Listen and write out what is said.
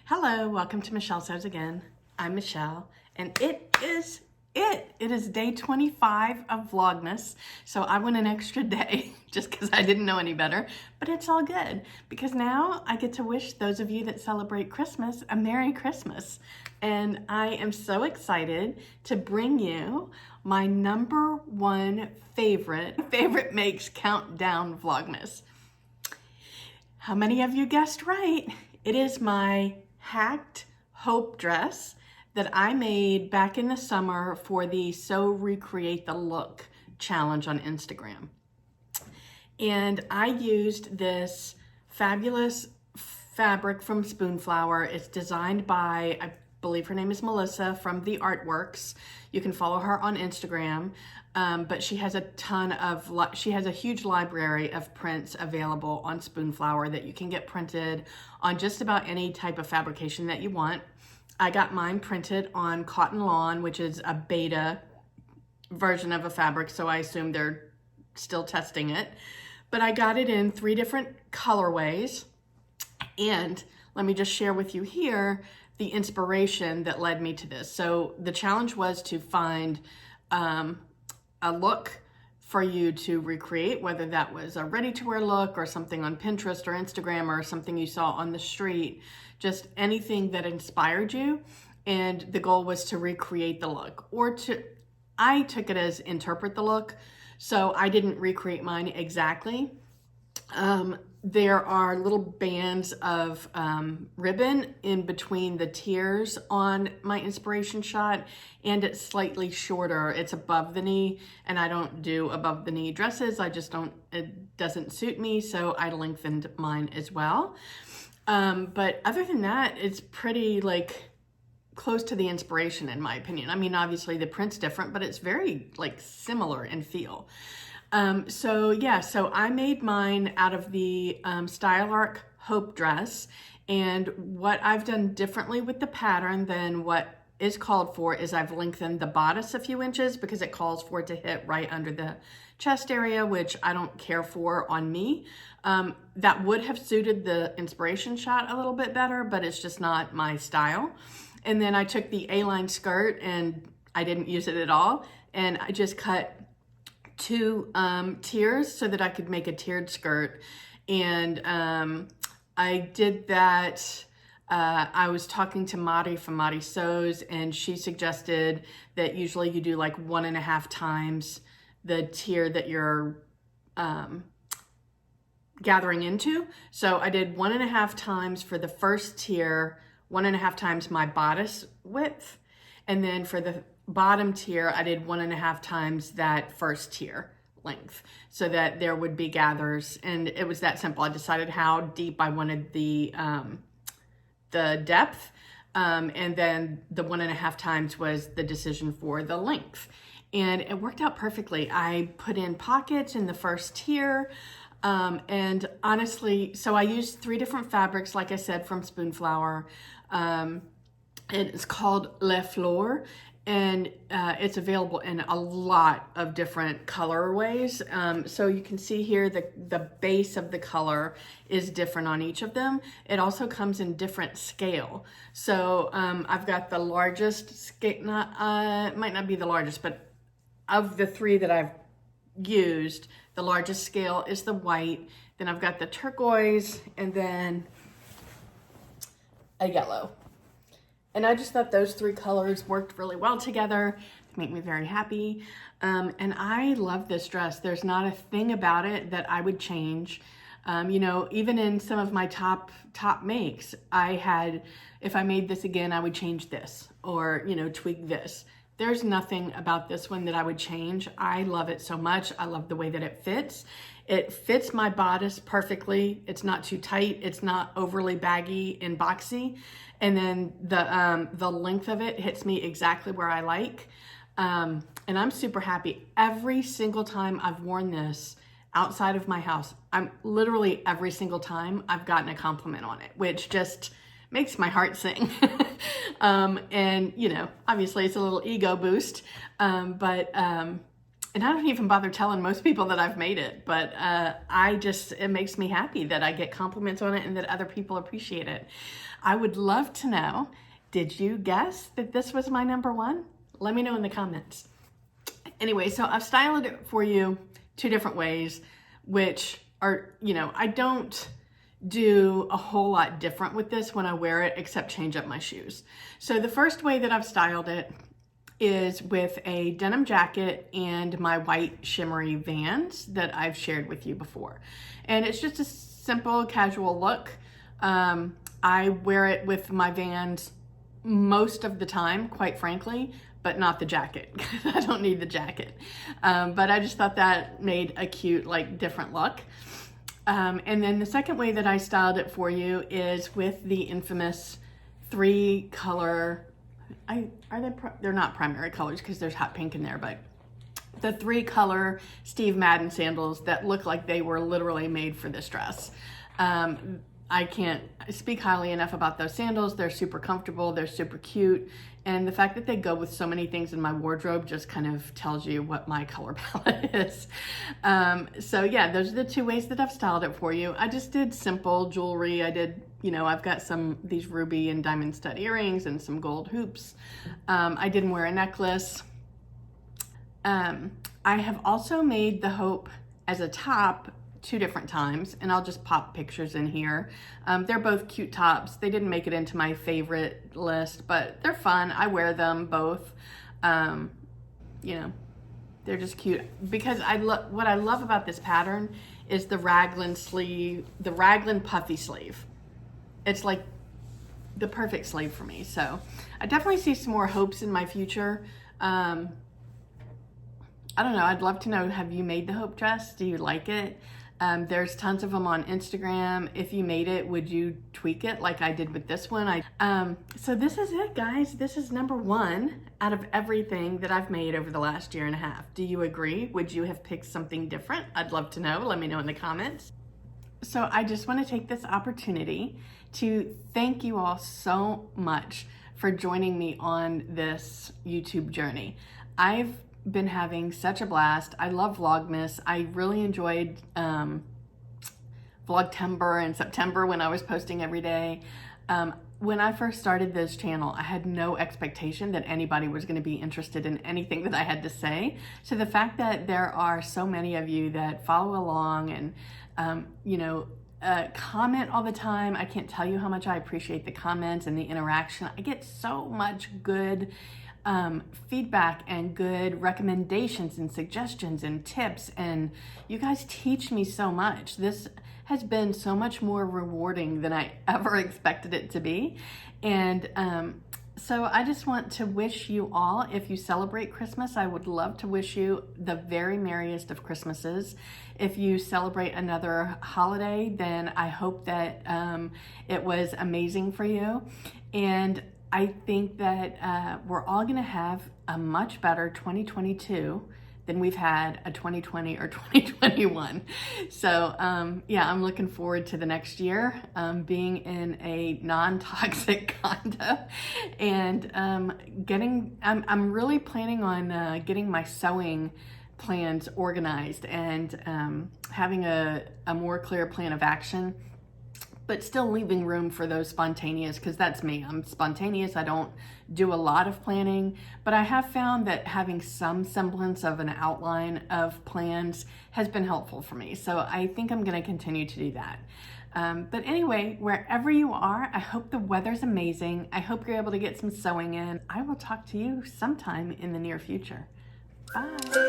Hello, welcome to Michelle Sews Again. I'm Michelle, and it is day 25 of Vlogmas, so I went an extra day just because I didn't know any better, but it's all good because now I get to wish those of you that celebrate Christmas a Merry Christmas, and I am so excited to bring you my number one favorite makes countdown Vlogmas. How many of you guessed right? It is my hacked hope dress that I made back in the summer for the So Recreate the Look challenge on Instagram. And I used this fabulous fabric from Spoonflower. It's designed by, I believe her name is Melissa from The Artworks. You can follow her on Instagram. But she has she has a huge library of prints available on Spoonflower that you can get printed on just about any type of fabrication that you want. I got mine printed on cotton lawn, which is a beta version of a fabric, so I assume they're still testing it. But I got it in 3 different colorways. And let me just share with you here the inspiration that led me to this. So the challenge was to find a look for you to recreate, whether that was a ready-to-wear look or something on Pinterest or Instagram or something you saw on the street, just anything that inspired you. And the goal was to recreate the look, I took it as interpret the look. So I didn't recreate mine exactly. There are little bands of ribbon in between the tiers on my inspiration shot, and it's slightly shorter. It's above the knee, and I don't do above the knee dresses. It doesn't suit me, so I lengthened mine as well. But other than that, it's pretty close to the inspiration in my opinion. I mean, obviously the print's different, but it's very similar in feel. So I made mine out of the Style Arc Hope dress, and what I've done differently with the pattern than what is called for is I've lengthened the bodice a few inches because it calls for it to hit right under the chest area, which I don't care for on me. That would have suited the inspiration shot a little bit better, but it's just not my style. And then I took the A-line skirt, and I didn't use it at all, and I just cut 2 tiers so that I could make a tiered skirt. And I did that. I was talking to Mari from Mari Sews, and she suggested that usually you do 1.5 times the tier that you're gathering into. So I did 1.5 times for the first tier, 1.5 times my bodice width, and then for the bottom tier, I did 1.5 times that first tier length so that there would be gathers. And it was that simple. I decided how deep I wanted the depth. And then the 1.5 times was the decision for the length. And it worked out perfectly. I put in pockets in the first tier. And honestly, so I used 3 different fabrics, like I said, from Spoonflower. It's called Fleurs. And it's available in a lot of different colorways. So you can see here the base of the color is different on each of them. It also comes in different scale. So I've got the largest scale, might not be the largest, but of the 3 that I've used, the largest scale is the white. Then I've got the turquoise, and then a yellow. And I just thought those 3 colors worked really well together to make me very happy. And I love this dress. There's not a thing about it that I would change. You know, even in some of my top makes, if I made this again, I would change this or, tweak this. There's nothing about this one that I would change. I love it so much. I love the way that it fits. It fits my bodice perfectly. It's not too tight. It's not overly baggy and boxy. And then the length of it hits me exactly where I like. And I'm super happy. Every single time I've worn this outside of my house, literally every single time I've gotten a compliment on it, which just makes my heart sing. And obviously it's a little ego boost, but and I don't even bother telling most people that I've made it, but it makes me happy that I get compliments on it and that other people appreciate it. I would love to know, did you guess that this was my number one? Let me know in the comments. Anyway, so I've styled it for you 2 different ways, which are, you know, I don't do a whole lot different with this when I wear it except change up my shoes. So the first way that I've styled it is with a denim jacket and my white shimmery Vans that I've shared with you before. And it's just a simple casual look. I wear it with my Vans most of the time, quite frankly, but not the jacket, because I don't need the jacket. But I just thought that made a cute, like, different look. And then the second way that I styled it for you is with the infamous 3 color, they're not primary colors because there's hot pink in there, but the 3 color Steve Madden sandals that look like they were literally made for this dress. I can't speak highly enough about those sandals. They're super comfortable, they're super cute, and the fact that they go with so many things in my wardrobe just kind of tells you what my color palette is. So yeah, those are the 2 ways that I've styled it for you. I just did simple jewelry. I did, you know, I've got these ruby and diamond stud earrings and some gold hoops. I didn't wear a necklace. I have also made the Hope as a top 2 different times, and I'll just pop pictures in here. They're both cute tops. They didn't make it into my favorite list, but they're fun. I wear them both. You know, they're just cute because what I love about this pattern is the raglan sleeve, the raglan puffy sleeve. It's like the perfect sleeve for me. So I definitely see some more Hopes in my future. I don't know. I'd love to know, have you made the Hope dress? Do you like it? There's tons of them on Instagram. If you made it, would you tweak it like I did with this one? So this is it, guys. This is number 1 out of everything that I've made over the last 1.5 years. Do you agree? Would you have picked something different? I'd love to know. Let me know in the comments. So I just want to take this opportunity to thank you all so much for joining me on this YouTube journey. I've been having such a blast. I love Vlogmas. I really enjoyed Vlogtember and September when I was posting every day. When I first started this channel, I had no expectation that anybody was going to be interested in anything that I had to say. So the fact that there are so many of you that follow along and you know, comment all the time, I can't tell you how much I appreciate the comments and the interaction. I get so much good feedback and good recommendations and suggestions and tips, and you guys teach me so much. This has been so much more rewarding than I ever expected it to be. And so I just want to wish you all, if you celebrate Christmas, I would love to wish you the very merriest of Christmases. If you celebrate another holiday, then I hope that it was amazing for you. And I think that we're all gonna have a much better 2022 than we've had a 2020 or 2021. So yeah, I'm looking forward to the next year, being in a non-toxic condo, and I'm really planning on getting my sewing plans organized and having a more clear plan of action, but still leaving room for those spontaneous, because that's me. I'm spontaneous. I don't do a lot of planning, but I have found that having some semblance of an outline of plans has been helpful for me. So I think I'm gonna continue to do that. But anyway, wherever you are, I hope the weather's amazing. I hope you're able to get some sewing in. I will talk to you sometime in the near future. Bye.